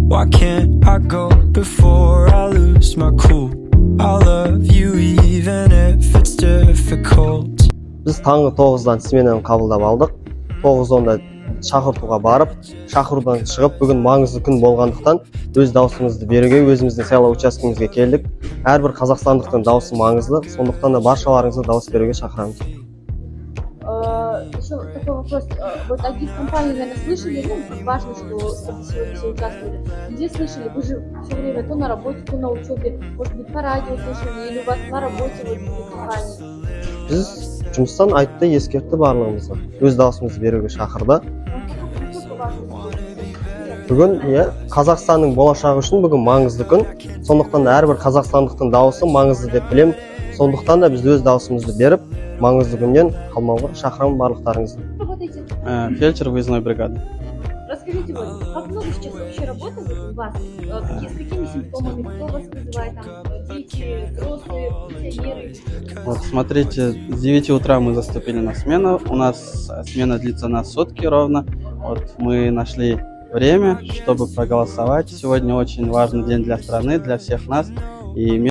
Why can't I go before I lose my cool? I love you even if it's difficult. Біз таңғы 9-дан сменаны қабылдап алдық. 9-10-да шақыртуға барып, шақырудан шығып, бүгін маңызды күн болғандықтан өз дауысымызды беруге, өзіміздің сайлау учаскемізге келдік. Әрбір қазақстандықтың дауысы маңызды, сондықтан да баршаларыңызды дауыс беруге шақырамыз. Еще такой вопрос. Вот о гид-компании, наверное, слышали, ну, важно, что сегодня все участвовали. Где слышали? Вы же все время то на работе, то на учебе, может быть, по радио слышали, или у вас на работе вот гид-компании? Біз жұмыстан айтты, ескертті барлығымызға. Өз дауысымызды беруге шақырды. Бүгін Қазақстанның болашағы үшін бүгін маңызды күн. Сондықтан да әрбір қазақстандықтың дауысы маңызды деп білем. Сондықтан да біз өз дауысымызды беріп, маңызды күннен қалмауға шақырамын барлықтарыңызды. Фельдшер выездной бригады. Расскажите, вот, как много сейчас вообще работает у вас? С какими симптомами? Кто вас вызывает? Там, дети, взрослые, пенсионеры? Вот смотрите, с 9 утра мы заступили на смену. У нас смена длится на сутки ровно. Вот мы нашли время, чтобы проголосовать. Сегодня очень важный день для страны, для всех нас. И